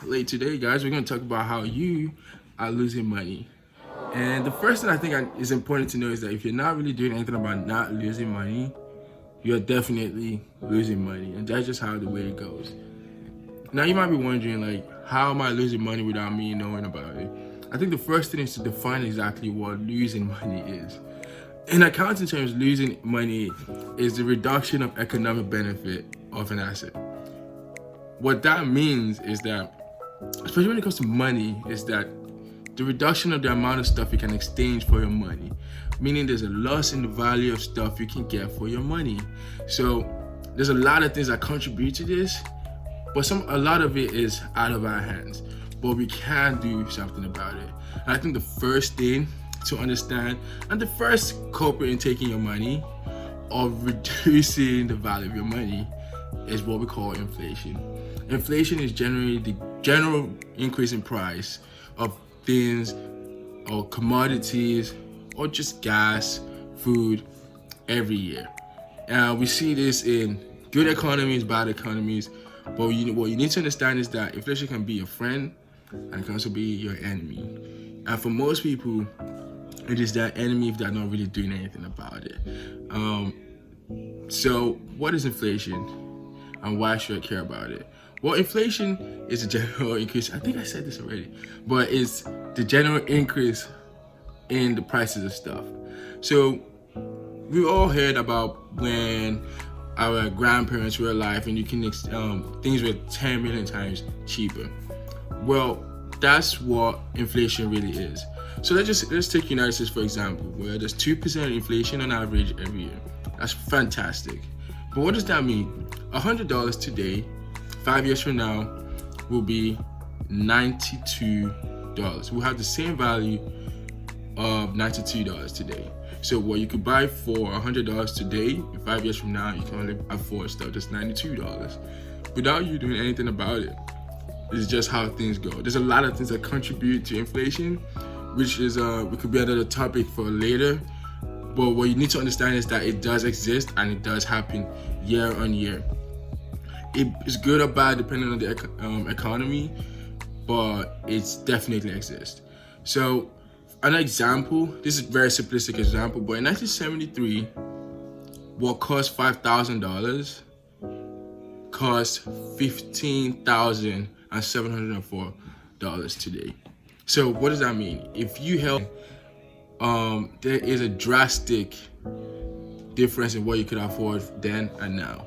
Late today, guys, we're going to talk about how you are losing money. And the first thing I think is important to know is that if you're not really doing anything about not losing money, you're definitely losing money. And that's just how the way it goes. Now, you might be wondering, like, how am I losing money without me knowing about it? I think the first thing is to define exactly what losing money is. In accounting terms, losing money is the reduction of economic benefit of an asset. What that means is that, especially when it comes to money, is that the reduction of the amount of stuff you can exchange for your money, meaning there's a loss in the value of stuff you can get for your money. So there's a lot of things that contribute to this, but a lot of it is out of our hands, but we can do something about it. And I think the first thing to understand, and the first culprit in taking your money or reducing the value of your money, is what we call inflation. Inflation is generally the general increase in price of things or commodities or just gas, food every year. We see this in good economies, bad economies, but what you need to understand is that inflation can be your friend and it can also be your enemy. And for most people, it is their enemy if they're not really doing anything about it. So what is inflation? And why should I care about it? Well, inflation is a general increase. I think I said this already, but it's the general increase in the prices of stuff. So we all heard about when our grandparents were alive and things were 10 million times cheaper. Well, that's what inflation really is. So let's take United States for example, where there's 2% inflation on average every year. That's fantastic. But what does that mean? $100 today, 5 years from now, will be $92. We'll have the same value of $92 today. So what you could buy for $100 today, 5 years from now, you can only afford stuff that's $92 without you doing anything about it. It's just how things go. There's a lot of things that contribute to inflation, which is we could be another topic for later. But what you need to understand is that it does exist and it does happen year on year. It is good or bad depending on the economy, but it's definitely exists. So an example, this is a very simplistic example, but in 1973, what cost $5,000 cost $15,704 today. So what does that mean? If you help, there is a drastic difference in what you could afford then and now.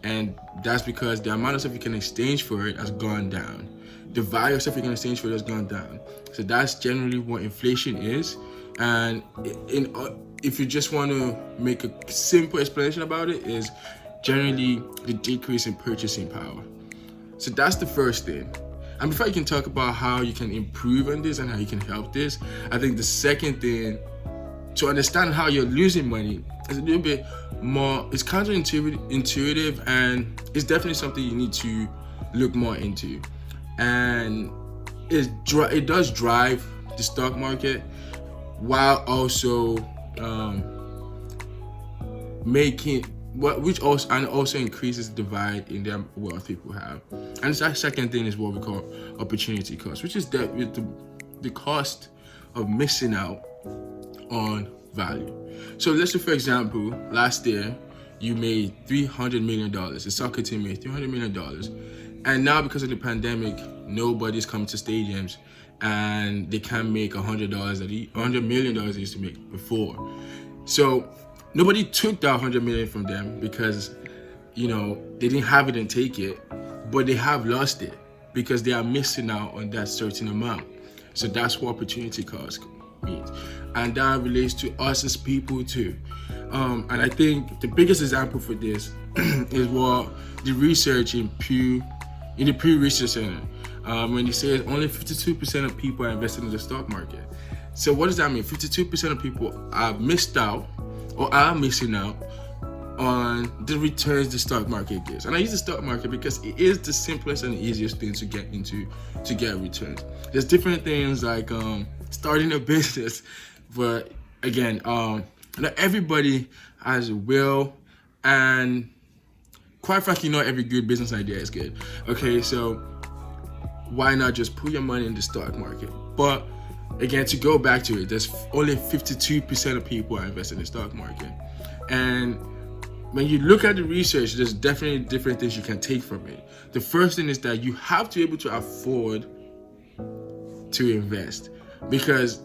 And that's because the amount of stuff you can exchange for it has gone down. The value of stuff you can exchange for it has gone down. So that's generally what inflation is. And if you just want to make a simple explanation about it, is generally the decrease in purchasing power. So that's the first thing. And before you can talk about how you can improve on this and how you can help this, I think the second thing to understand how you're losing money is a little bit more, it's counterintuitive, and it's definitely something you need to look more into. And it does drive the stock market while also which also increases the divide in the wealth people have. And the second thing is what we call opportunity cost, which is the cost of missing out on value. So let's say, for example, last year you made $300 million. The soccer team made $300 million. And now because of the pandemic, nobody's coming to stadiums and they can't make $100 million they used to make before. So nobody took that $100 million from them because, they didn't have it and take it, but they have lost it because they are missing out on that certain amount. So that's what opportunity cost means. And that relates to us as people too. And I think the biggest example for this is what the research in the Pew Research Center, when they say only 52% of people are invested in the stock market. So what does that mean? 52% of people are missed out or are missing out on the returns the stock market gives. And I use the stock market because it is the simplest and easiest thing to get into to get returns. There's different things like starting a business, but again, not everybody has a will, and quite frankly, not every good business idea is good. Okay, so why not just put your money in the stock market? But again, to go back to it, there's only 52% of people are invested in the stock market. And when you look at the research, there's definitely different things you can take from it. The first thing is that you have to be able to afford to invest, because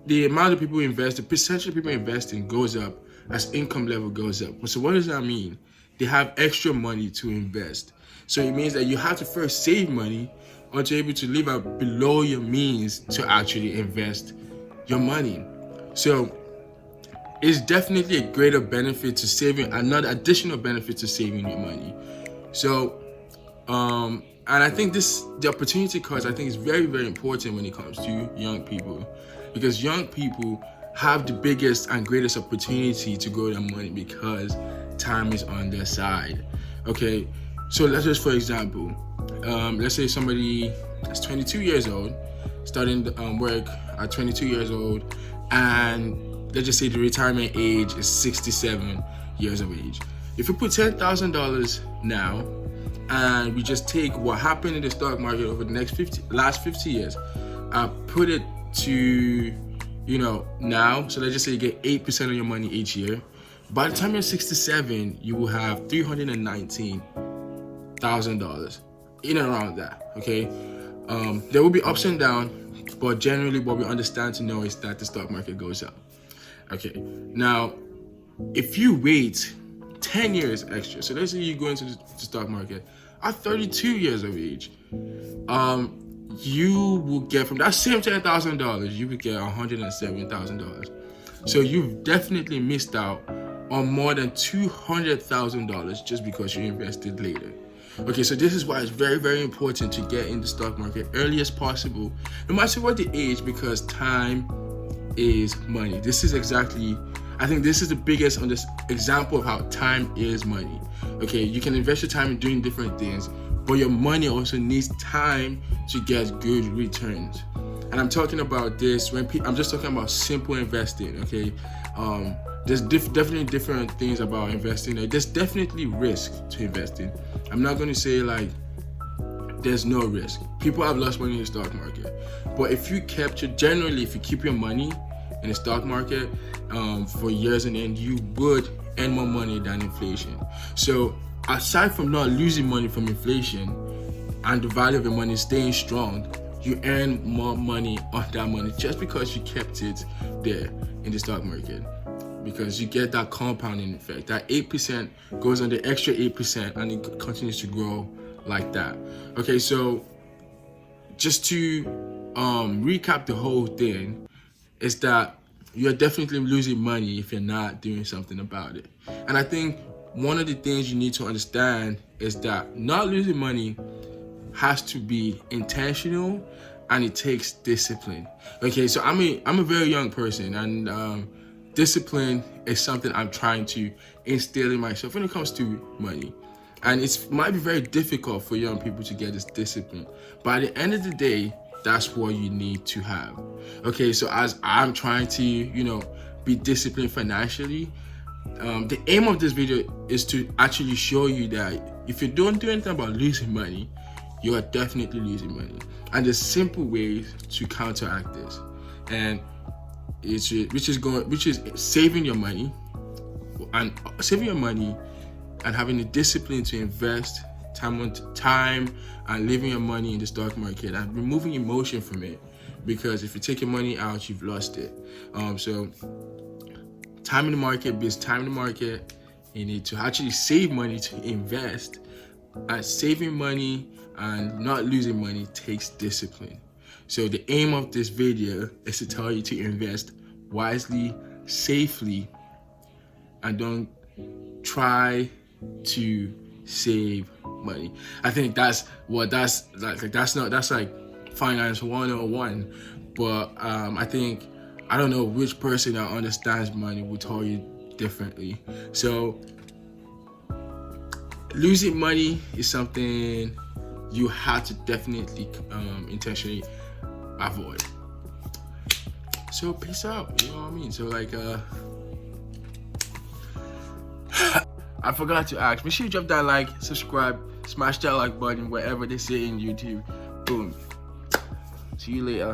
the amount of people who invest, the percentage of people investing goes up as income level goes up. So what does that mean? They have extra money to invest. So it means that you have to first save money or to be able to live out below your means to actually invest your money. So it's definitely a greater benefit to saving, another additional benefit to saving your money. So, and I think the opportunity cost, I think, is very, very important when it comes to young people, because young people have the biggest and greatest opportunity to grow their money because time is on their side. Okay, so let's just, for example, let's say somebody that's 22 years old, starting work at 22 years old, and let's just say the retirement age is 67 years of age. If you put $10,000 now, and we just take what happened in the stock market over the last 50 years, put it to, now, so let's just say you get 8% of your money each year. By the time you're 67, you will have $319,000, in and around that, okay? There will be ups and downs, but generally what we understand to know is that the stock market goes up. Okay, now, if you wait 10 years extra, so let's say you go into the stock market at 32 years of age, you will get, from that same $10,000, you would get $107,000. So you've definitely missed out on more than $200,000 just because you invested later. Okay, so this is why it's very, very important to get in the stock market early as possible, no matter what the age, because time is money. This is exactly, I think this is the biggest example of how time is money. Okay, you can invest your time in doing different things, but your money also needs time to get good returns. And I'm talking about this when I'm just talking about simple investing. Okay, there's definitely different things about investing. There's definitely risk to investing. I'm not going to say like there's no risk. People have lost money in the stock market, but if you keep your money in the stock market for years and end, you would earn more money than inflation. So aside from not losing money from inflation and the value of your money staying strong, you earn more money on that money just because you kept it there in the stock market, because you get that compounding effect. That 8% goes on the extra 8% and it continues to grow like that. Okay, so just to recap the whole thing, is that you're definitely losing money if you're not doing something about it. And I think one of the things you need to understand is that not losing money has to be intentional, and it takes discipline. Okay, so I'm a very young person, and discipline is something I'm trying to instill in myself when it comes to money. And it might be very difficult for young people to get this discipline, but at the end of the day, that's what you need to have. Okay, so as I'm trying to, be disciplined financially, the aim of this video is to actually show you that if you don't do anything about losing money, you are definitely losing money. And there's simple ways to counteract this, and which is saving your money and having the discipline to invest time and leaving your money in the stock market and removing emotion from it, because if you take your money out, you've lost it. So time in the market beats time in the market. You need to actually save money to invest, and saving money and not losing money takes discipline. So the aim of this video is to tell you to invest wisely, safely, and don't try to save money. I think that's like finance 101, but I don't know which person that understands money will tell you differently. So losing money is something you have to definitely intentionally avoid. So peace out, you know what I mean? So like I forgot to ask, make sure you drop that like, subscribe, smash that like button, wherever they say in YouTube. Boom. See you later.